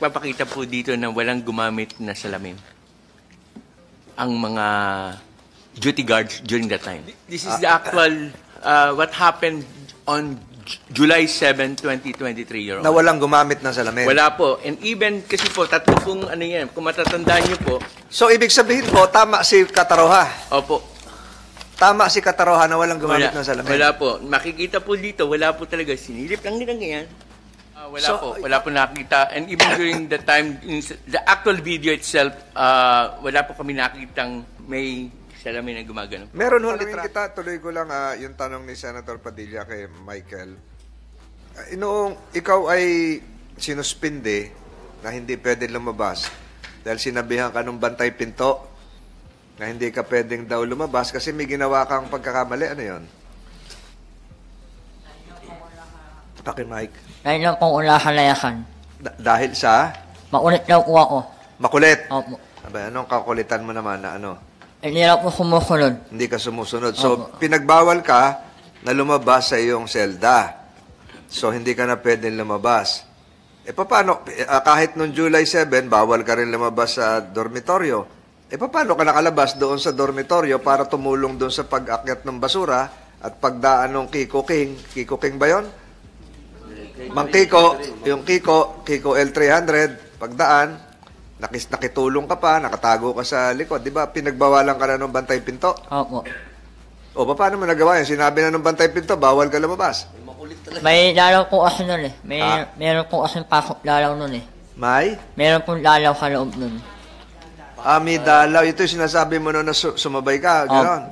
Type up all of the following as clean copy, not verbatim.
nagpapakita po dito na walang gumamit na salamin ang mga duty guards during that time. This is the actual, what happened on July 7, 2023, Your Honor. Na walang gumamit ng salamin. Wala po. And even, kasi po, tatlo pong ano yan, kung matatandaan niyo po. So, ibig sabihin po, tama si Kataroha. Opo. Tama si Kataroha na walang gumamit ng salamin. Wala po. Makikita po dito, wala po talaga. Sinilip lang nila ganyan. Wala po. Wala po nakita. And even during the time, the actual video itself, wala po kami nakitang may salamin na gumagano. Meron ho kita, tuloy ko lang yung tanong ni Senator Padilla kay Michael. Noong ikaw ay sinuspinde na hindi pwede lumabas dahil sinabihan ka ng bantay pinto na hindi ka pwedeng daw lumabas kasi may ginawa kang pagkakamali. Ano yun? Paki-Mike. Dahil lang pong ulahalayakan. Dahil sa? Makulit daw po ako. Makulit? Opo. Abay, anong kakulitan mo naman na ano? Hindi lang po sumusunod. Hindi ka sumusunod. So, pinagbawal ka na lumabas sa iyong selda. So, hindi ka na pwedeng lumabas. Paano? Kahit noong July 7, bawal ka rin lumabas sa dormitoryo. Paano ka nakalabas doon sa dormitoryo para tumulong doon sa pag-akyat ng basura at pagdaan ng Kiko King? Kiko King ba yun? Mang Kiko, yung Kiko L300, pagdaan, nakitulong ka pa, nakatago ka sa likod. Di ba, pinagbawalan ka na ng bantay pinto? Opo. O, paano mo nagawa yun? Sinabi na ng bantay pinto, bawal ka lumabas. May lalaw po kasi nun eh. Meron po kasi pasok lalaw nun eh. May? Meron po lalaw sa loob nun. May dalaw. Ito yung sinasabi mo na sumabay ka, gano'n.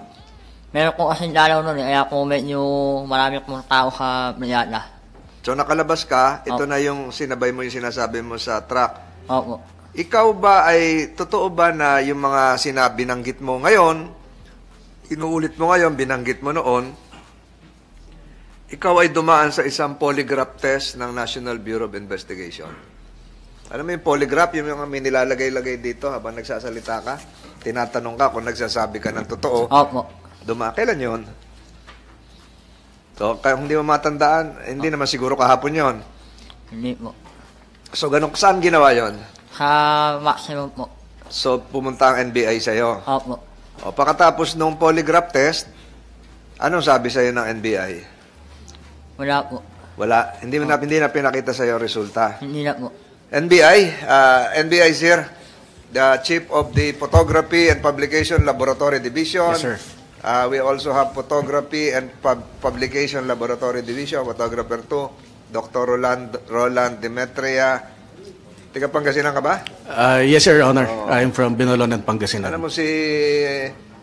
Meron po kasi lalaw nun eh. Kaya po medyo marami pong tao sa Mayala. So, nakalabas ka, ito na yung sinabay mo yung sinasabi mo sa truck. Opo. Ikaw ba totoo ba na yung mga binanggit mo ngayon, inuulit mo ngayon, binanggit mo noon, ikaw ay dumaan sa isang polygraph test ng National Bureau of Investigation? Alam mo yung polygraph, yung may nilalagay-lagay dito habang nagsasalita ka, tinatanong ka kung nagsasabi ka ng totoo. Opo. Kailan yun? So, kung hindi mo matandaan, hindi naman siguro kahapon yon. Hindi po. So, saan ginawa yon? Sa maximum po. So, pumunta ang NBI sa'yo? Opo. O, pagkatapos nung polygraph test, anong sabi sa'yo ng NBI? Wala po. Wala. Hindi na pinakita sa'yo resulta. Hindi na po. NBI is here, the Chief of the Photography and Publication Laboratory Division. Yes, sir. We also have Photography and Publication Laboratory Division, Photographer 2, Dr. Roland Demetria. Tiga Pangasinan ka ba? Yes, sir, Honor. I'm from Binalon and Pangasinan. Ano mo si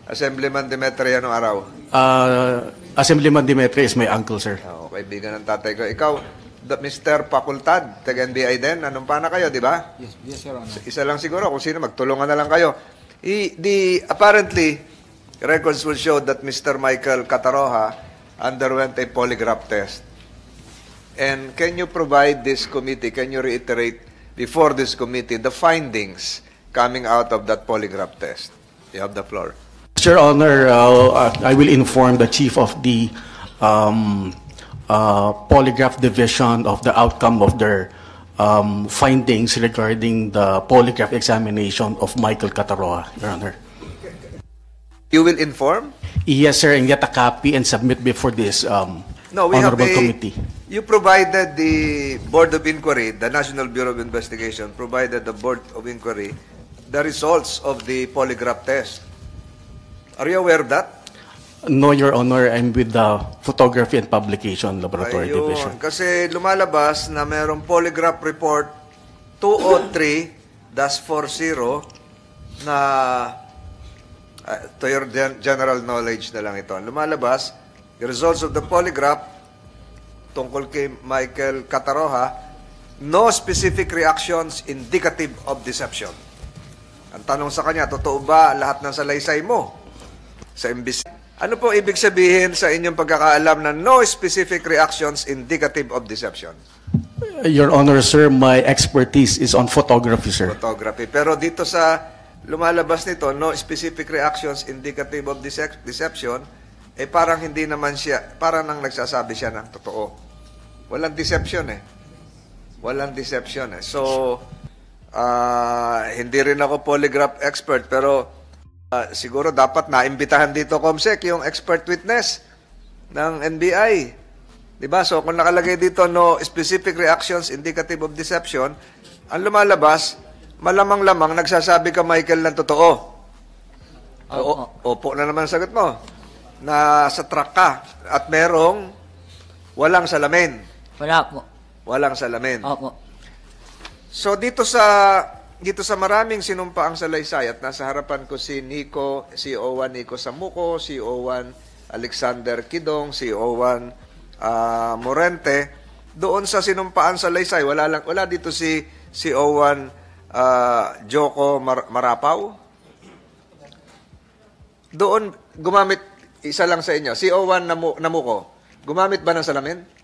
Assemblyman Demetria noong araw? Assemblyman Demetria is my uncle, sir. Kaibigan ng tatay ko. Ikaw, Mr. Facultad, taga-NBI din. Anong pana kayo, di ba? Yes, Your Honor. Isa lang siguro. Kung sino, magtulungan na lang kayo. Apparently, records will show that Mr. Michael Kataroha underwent a polygraph test. And can you provide this committee, can you reiterate before this committee the findings coming out of that polygraph test? You have the floor. Sir Honor, I will inform the Chief of the Polygraph Division of the outcome of their findings regarding the polygraph examination of Michael Kataroha, Your Honor. You will inform? Yes, sir, and get a copy and submit before this honorable committee. You provided the Board of Inquiry, the National Bureau of Investigation, provided the Board of Inquiry the results of the polygraph test. Are you aware of that? No, Your Honor, I'm with the Photography and Publication Laboratory Division. Kasi lumalabas na mayroong polygraph report 203-40 na to your general knowledge na lang ito. Lumalabas, the results of the polygraph tungkol kay Michael Kataroha, no specific reactions indicative of deception. Ang tanong sa kanya, totoo ba lahat ng salaysay mo sa imbis? Ano po ibig sabihin sa inyong pagkakaalam na no specific reactions indicative of deception? Your Honor, sir, my expertise is on photography, sir. Photography. Pero dito sa lumalabas nito, no specific reactions indicative of deception, parang hindi naman siya, parang nang nagsasabi siya ng totoo. Walang deception eh. Walang deception eh. So, Hindi rin ako polygraph expert, pero siguro dapat naimbitahan dito, Comsec, yung expert witness ng NBI. Diba? So, kung nakalagay dito, no specific reactions indicative of deception, ang lumalabas, malamang-lamang nagsasabi ka, Michael, ng totoo. Opo na naman ang sagot mo. Na sa truck ka at merong walang salamin. Wala po. Walang salamin. Opo. So dito sa maraming sinumpaang salaysay at nasa harapan ko si CO1 Nico Samuco, CO1 Alexander Kidong, CO1 Morente. Doon sa sinumpaan salaysay, wala dito si CO1 Joko Marapaw. Doon gumamit isa lang sa inyo, CO1 Namuco. Gumamit ba ng salamin?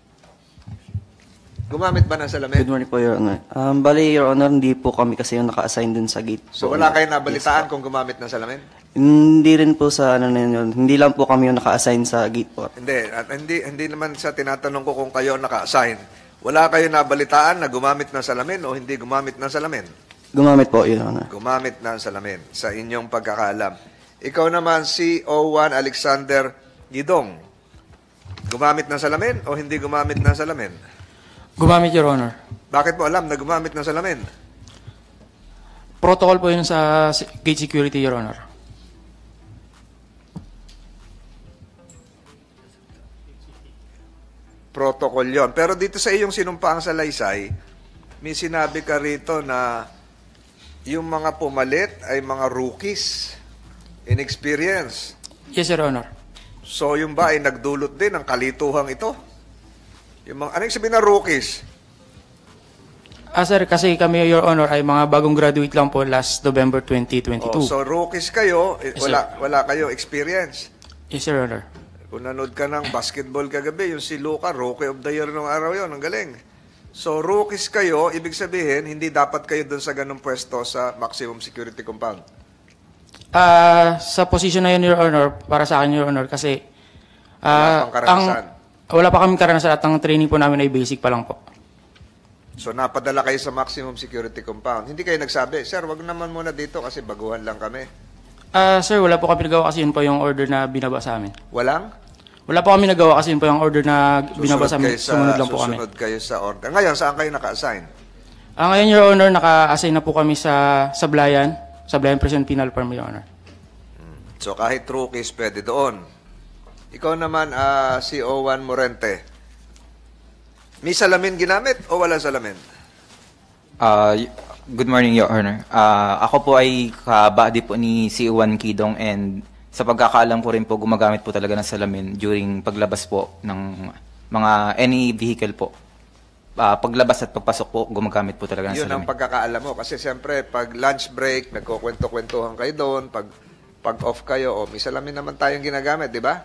Gumamit ba ng salamin? Good morning po, Your Honor. Bali, Your Honor, hindi po kami kasi yung naka-assign dun sa gate. So wala kayong nabalitaan kung gumamit ng salamin? Hindi rin po sa ano na yun. Hindi lang po kami yung naka-assign sa gate po. Hindi naman sa tinatanong ko kung kayo naka-assign. Wala kayong nabalitaan na gumamit ng salamin o hindi gumamit ng salamin? Gumamit po, Your Honor. Gumamit ng salamin sa inyong pagkakaalam. Ikaw naman, si O1 Alexander Gidong. Gumamit ng salamin o hindi gumamit ng salamin? Gumamit, Your Honor. Bakit mo alam na gumamit ng salamin? Protocol po yun sa gate security, Your Honor. Protocol yon. Pero dito sa iyong sinumpaang salaysay, may sinabi ka rito na yung mga pumalit ay mga rookies, inexperience. Yes, Your Honor. So yung ba ay nagdulot din ng kalituhang ito? Yung mga, anong sabihin na rookies? Sir, kasi kami, Your Honor, ay mga bagong graduate lang po last November 2022. So rookies kayo, Yes, wala kayo experience. Yes, Your Honor. Kung nanood ka ng basketball kagabi, yung si Luka, Rookie of the Year nung araw yon, ang galing. So rookies kayo, ibig sabihin, hindi dapat kayo dun sa ganung pwesto sa maximum security compound. Sa position na yun, Your Honor, para sa akin, Your Honor, kasi Wala pang karanasan. Wala pa kaming karanasan at ang training po namin ay basic pa lang po. So napadala kayo sa maximum security compound. Hindi kayo nagsabi, sir, wag naman muna dito kasi baguhan lang kami. Sir, wala po kami nagawa kasi yun po yung order na binaba sa amin. Walang? Wala po kami nagawa kasi yun po yung order na binaba sa amin. Sumunod lang po kami. Susunod kayo sa order. Ngayon, saan kayo naka-assign? Ngayon, Your Honor, naka-assign na po kami sa Sablayan Prison Penal Farm, Your Honor. So kahit rookies, pwede doon. Ikaw naman, si O1 Morente. May salamin ginamit o wala salamin? Good morning, Your Honor. Ako po ay kabady po ni CO1 Kidong and sa pagkakaalam ko rin po, gumagamit po talaga ng salamin during paglabas po ng mga any vehicle po. Paglabas at pagpasok po, gumagamit po talaga ng Yun salamin. ang pagkakaalam mo. Kasi siyempre, pag lunch break, nagkukwento-kwentuhan kayo doon. Pag off kayo, may salamin naman tayong ginagamit, di ba?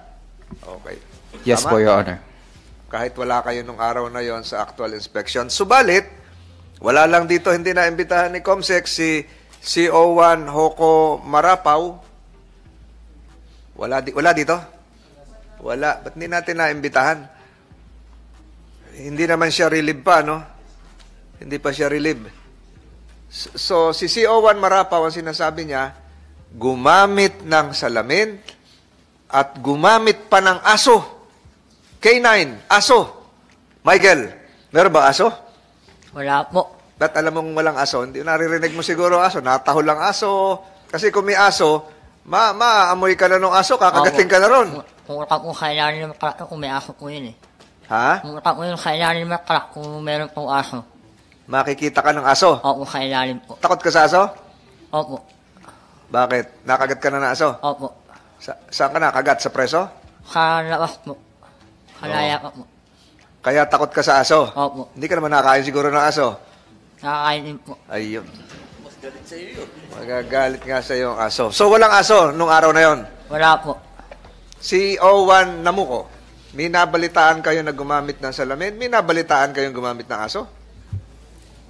Okay. Yes Tama? po, Your Honor. Kahit wala kayo nung araw na yon sa actual inspection. Subalit, wala lang dito, hindi na imbitahan ni Comsec si CO1 Joko Marapaw. Wala dito? Wala. Ba't hindi natin na-imbitahan? Hindi naman siya relieve pa, no? Hindi pa siya relieve. So, si CO1 Marapaw, ang sinasabi niya, gumamit ng salamin at gumamit pa ng aso. K9, aso. Michael, meron ba aso? Wala po. Ba't alam mong walang aso? Hindi naririnig mo siguro aso. Natahol lang aso. Kasi kung may aso, maamoy ka na ng aso, kakagating ka na ron. Kung kailangan naman kalak kung may aso po yun eh. Ha? Kung kailangan naman kalak kung meron pong aso. Makikita ka ng aso? Opo, kailangan po. Takot ka sa aso? Opo. Bakit? Nakagat ka na ng aso? Opo. Saan ka nakagat? Sa preso? Kalabas po. Kalaya ka po. Kaya takot ka sa aso? Opo. Hindi ka naman nakakain siguro ng aso? Nakakain din po. Ayun. Magagalit nga sa iyo ang aso. So, walang aso nung araw na yon? Wala po. Si O1 Namuco, may nabalitaan kayo na gumamit ng salamin? May nabalitaan kayong gumamit ng aso?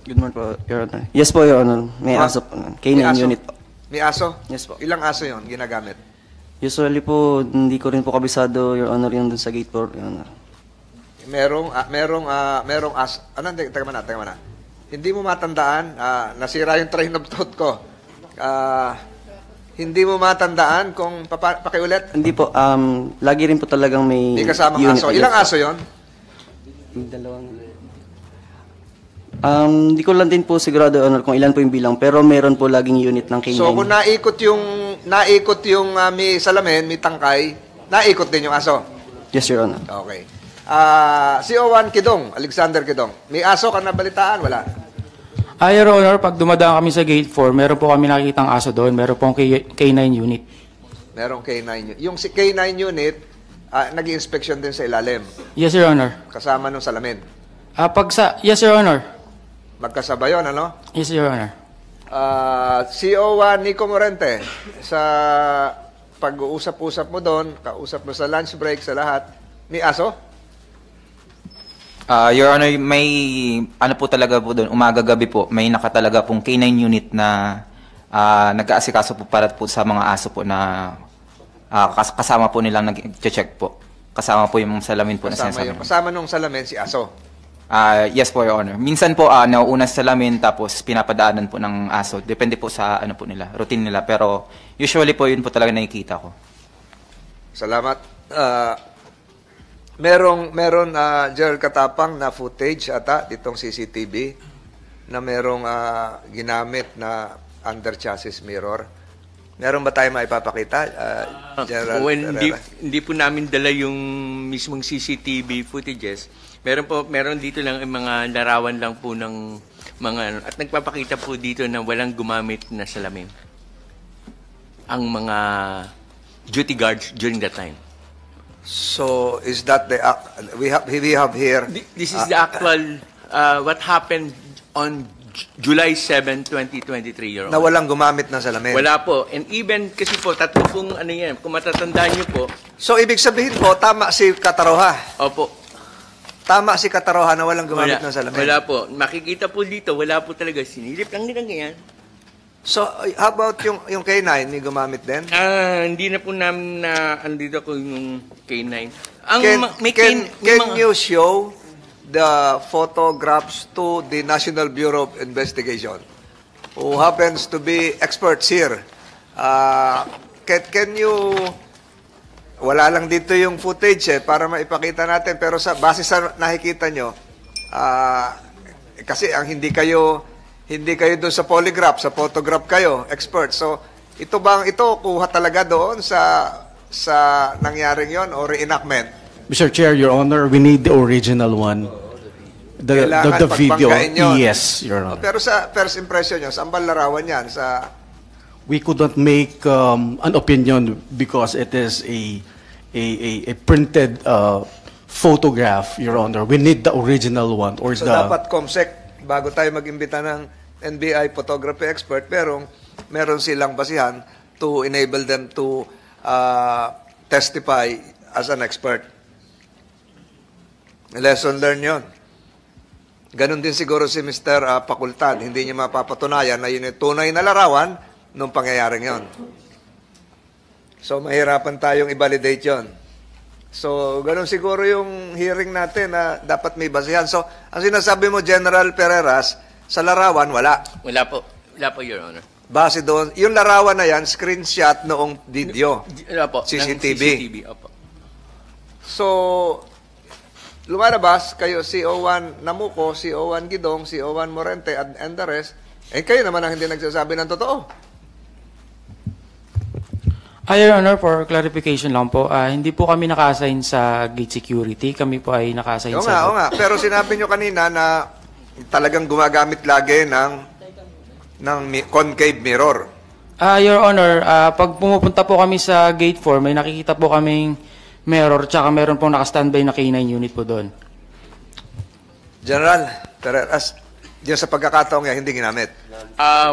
Good morning po, Your Honor. Yes po, Your Honor. May aso po. K9 May aso? unit po. May aso? Yes po. Ilang aso yon ginagamit? Usually po, hindi ko rin po kabisado, Your Honor, yung dun sa gate po, Your Honor. Merong aso. Ano, teka muna. Hindi mo matandaan, nasira yung train of thought ko. Hindi mo matandaan kung pakiulit? Hindi po, lagi rin po talagang may Hindi kasamang unit. aso. Ilang aso yon? Dalawang. Hindi ko lang din po sigurado, Honor, kung ilan po yung bilang, pero meron po laging unit ng K9. So kung naikot yung may salamin, may tangkay, naikot din yung aso. Yes, Your Honor. Okay. CO1 Kidong, Alexander Kidong. May aso ka nabalitaan? Wala. Your Honor, pag dumadaan kami sa gate 4, meron po kami nakikitang aso doon. Meron pong K9 unit. Merong K9 unit. Yung si K9 unit, nag-inspection din sa ilalim. Yes, Your Honor. Kasama nung salamin. Yes, Your Honor. Magkasabay yun, ano? Yes, Your Honor. CO1 Nico Morente, sa pag-uusap-usap mo doon, kausap mo sa lunch break, sa lahat, may aso? Your Honor, may ano po talaga po doon, umaga-gabi po, may nakatalaga pong K9 unit na nag-aasikaso po para po sa mga aso po na kasama po nilang nag-check po. Kasama po yung salamin po na sinasabi. Kasama nung salamin si aso. Yes po, Your Honor. Minsan po, nauuna sa salamin tapos pinapadaanan po ng aso. Depende po sa ano po nila, routine nila. Pero usually po, yun po talaga nakikita ko. Salamat. Meron Gerald Katapang na footage ata ditong CCTV na merong ginamit na under chassis mirror. Meron ba tayo maipapakita, Gerald Herrera? Hindi po namin dala yung mismong CCTV footages. Meron dito lang mga larawan lang po ng mga at nagpapakita po dito na walang gumamit na salamin ang mga duty guards during that time. So is that the we have here? This is the actual what happened on July 7, 2023, Your Na Honor. walang gumamit ng salamin. Wala po. And even kasi po tatlo pong ano yan, kung matatandaan niyo po. So ibig sabihin po tama si Kataroha. Opo. Tama si Kataroha na walang gumamit ng salamin. Wala po. Makikita po dito, wala po talaga. Sinilip lang nila ganyan. So how about yung K9, may gumamit din? Hindi na po namin na andito ko yung K9. Can you show the photographs to the National Bureau of Investigation, who happens to be experts here? Can you... Wala lang dito yung footage para maipakita natin. Pero base sa nakikita nyo, kasi ang hindi kayo doon sa polygraph, sa photograph kayo, expert. So, ito kuha talaga doon sa nangyaring yon o reenactment? Mr. Chair, Your Honor, we need the original one. The video. Yes, Your Honor. Pero sa first impression nyo, saan ba larawan yan? We could not make an opinion because it is a printed photograph, Your Honor. We need the original one or so dapat COMSEC bago tayo mag-imbita ng NBI photography expert, pero meron silang basihan to enable them to testify as an expert. Lesson learned yun. Ganon din siguro si Mr. Pakultad. Hindi niya mapapatunayan na yun yung tunay na larawan nung pangyayaring yon. So, mahirapan tayong i-validate yon. So, ganun siguro yung hearing natin na dapat may basihan. So, ang sinasabi mo, General Pereras, sa larawan, wala. Wala po. Wala po, Your Honor. Base doon, yung larawan na yan, screenshot noong video. Wala po. CCTV. CCTV, opo. So, lumalabas kayo, CO1 Namuco, CO1 Gidong, CO1 Morente, and the rest, kayo naman ang hindi nagsasabi ng totoo. Your Honor, for clarification lang po, hindi po kami naka-assign sa gate security. Kami po ay naka-assign Oo sa... nga. Pero sinabi nyo kanina na talagang gumagamit lagi ng concave mirror. Your Honor, pag pumupunta po kami sa gate 4, may nakikita po kaming mirror, tsaka meron pong naka-standby na K9 unit po doon. General Pereras, diyan sa pagkakataong yan, hindi ginamit.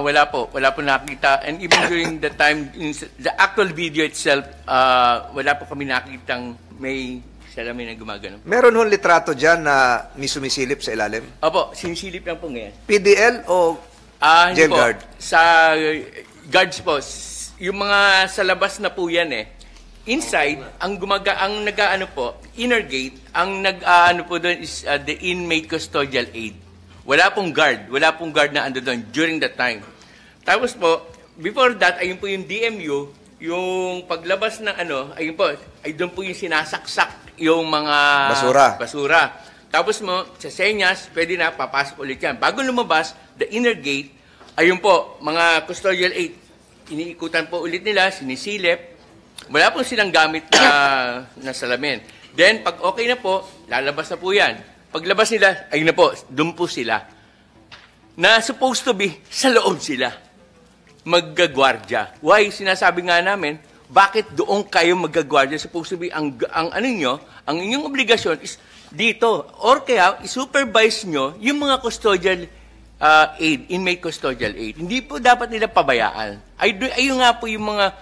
Wala po. Wala po nakita. And even during the time, the actual video itself, wala po kami nakitang may salamin na gumagano. Meron hong litrato dyan na may sumisilip sa ilalim? Opo, sinisilip lang po ngayon. PDL o jail guard? Sa guards po, yung mga sa labas na po yan Inside, ang nag-aano po, inner gate, ang nag-aano po doon is the inmate custodial aid. Wala pong guard na ando doon during that time. Tapos po, before that, ayun po yung DMU, yung paglabas ng ayun po, ay doon po yung sinasaksak yung mga basura. Tapos mo, sa senyas, pwede na, papasok ulit yan. Bago lumabas, the inner gate, ayun po, mga custodial aid, iniikutan po ulit nila, sinisilip. Wala po silang gamit na salamin. Then, pag okay na po, lalabas na po yan. Paglabas nila, ayun na po, doon po sila. Na supposed to be, sa loob sila. Maggagwardya. Why? Sinasabi nga namin, bakit doon kayo maggagwardya? Supposed to be, ang inyong obligasyon is dito. Or kaya, isupervise nyo yung mga custodial aid, inmate custodial aid. Hindi po dapat nila pabayaan. Ayun nga po yung mga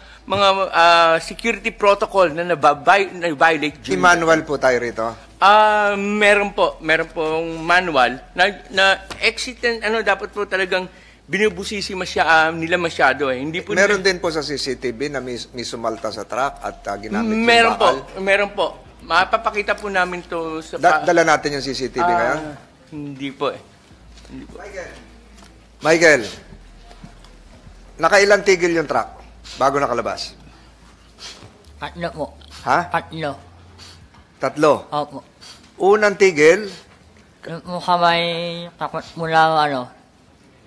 security protocol na na-violate. I-manual po tayo rito. Meron pong manual na exit and dapat po talagang binubusisi nila masyado eh. Hindi po Meron din po sa CCTV na may sumalta sa truck at ginamit yung bakal. Meron po. Mapapakita po namin to sa Dala natin yung CCTV ngayon? Hindi po eh. Michael, nakailang tigil yung truck bago nakalabas? 3 po. Ha? 3. 3. Opo. Unang tigil, Yung po kamay, takot mula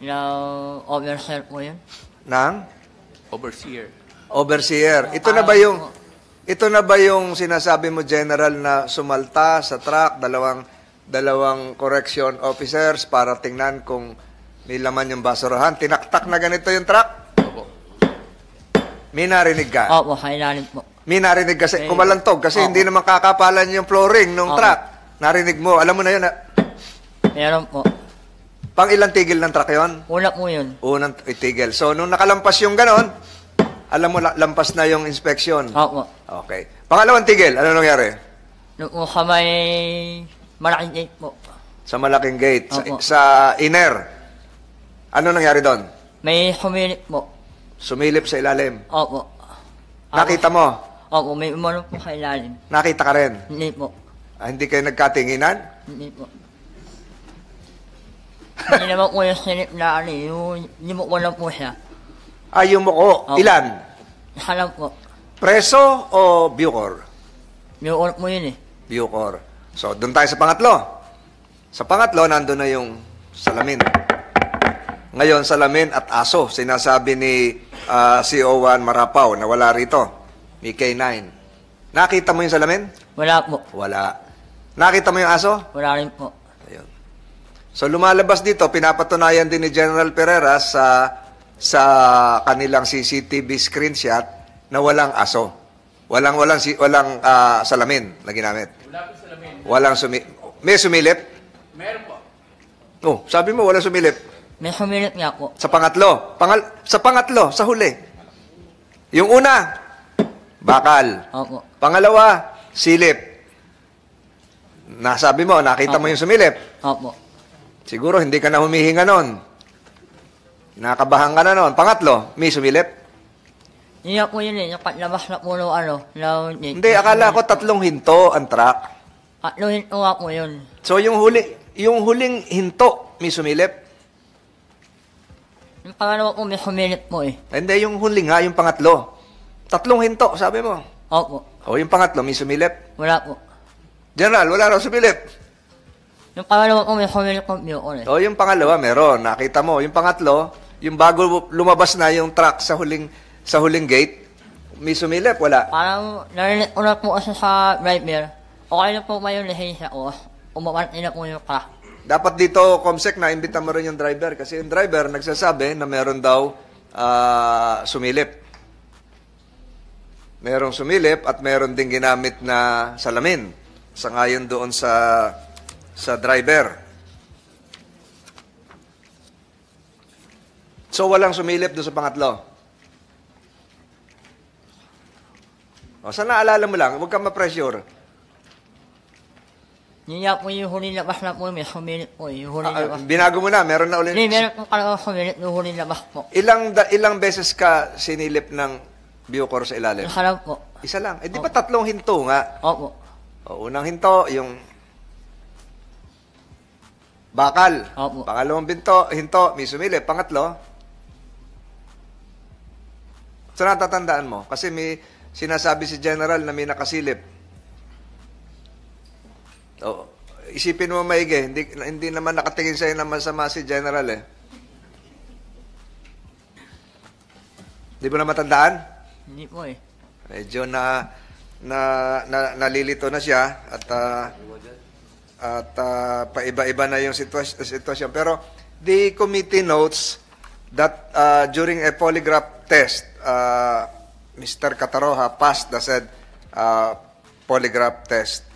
ng overseer po yun. ng Overseer. overseer. Ito na ba yung sinasabi mo, General, na sumalta sa truck, dalawang correction officers para tingnan kung may laman yung basurahan? Tinaktak na ganito yung truck? Opo. May narinig ka? Opo, kailangan po. May narinig kasi, kumalantog, kasi hindi naman kakapalan yung flooring ng truck. Narinig mo, alam mo na yun. Meron po. Pang ilang tigil ng truck yon? Una po yun. Unang tigil. So, nung nakalampas yung ganon, alam mo, lampas na yung inspection. Opo. Okay. Pangalawang tigil, ano nangyari? Yung po kamay, malaking gate po. Sa malaking gate. Opo. Sa inner. Ano nangyari doon? May humilip po. Sumilip sa ilalim. Opo. Nakita mo? Opo, may umano po sa ilalim. Nakita ka rin? Hindi po. Hindi kayo nagkatinginan? Hindi po. Hindi naman po yung silip na yung mukha lang po siya. Yung muko. Opo. Ilan? Isa lang po. Preso o Bucor? Yung ulit mo yun eh. Bucor. So, doon tayo sa pangatlo. Sa pangatlo, nandun na yung salamin. Ngayon, salamin at aso. Sinasabi ni CO1 Marapaw na wala rito. May K9. Nakita mo yung salamin? Wala po. Wala. Nakita mo yung aso? Wala rin po. Ayun. So, lumalabas dito, pinapatunayan din ni General Pereira sa kanilang CCTV screenshot na walang aso. Walang salamin na ginamit. Walang may sumilip? Meron po. Oh, sabi mo walang sumilip. May humilip nga po. Sa pangatlo. Sa pangatlo, sa huli. Yung una, bakal. Opo. Pangalawa, silip. Nasabi mo, nakita mo yung sumilip. Opo. Siguro hindi ka na humihinga nun. Nakabahan ka na nun. Pangatlo, may sumilip. Hindi na po yun eh. Nakalabas na po Hindi, akala ko 3 hinto ang truck. Atluhin ko nga po yun. So yung huling hinto, may sumilip. Yung pangalawa po may humilip po eh. Hindi, yung huli nga, yung pangatlo. 3 hinto, sabi mo. Opo. O yung pangatlo, may sumilip. Wala po. General, wala raw sumilip. Yung pangalawa po may humilip po yun eh. O yung pangalawa, meron. Nakita mo. Yung pangatlo, yung bago lumabas na yung truck sa huling gate, may sumilip, wala. Parang narinig ko na po kasi sa driver. Okay na po may yung lisensya ko. Umawanti na po yung car. Dapat dito, Comsec, naimbita mo rin yung driver. Kasi yung driver nagsasabi na meron daw sumilip. Merong sumilip at meron ding ginamit na salamin. Sangayon doon sa driver. So, walang sumilip doon sa pangatlo. O, sana naalala mo lang, huwag kang ma-pressure. Hindi nga po yung huli labas na po, may humilip po eh. Yung huli labas. Binago mo na, meron na ulit. Hindi, meron po talaga humilip yung huli labas po. Ilang beses ka sinilip ng Bucor sa ilalim? Isa lang po. Isa lang. Eh, di ba 3 hinto nga? Opo. O, unang hinto, yung Bakal. Opo. Pangalawang hinto, may sumili. Pangatlo, so natatandaan mo? Kasi may sinasabi si General na may nakasilip. Oh, isipin mo maigi, hindi naman nakatingin sa'yo na masama si General eh. Hindi mo na matandaan? Hindi po eh. Medyo nalilito na siya at paiba-iba na yung sitwasyon. Pero the committee notes that during a polygraph test, Mr. Cataroha passed the said polygraph test.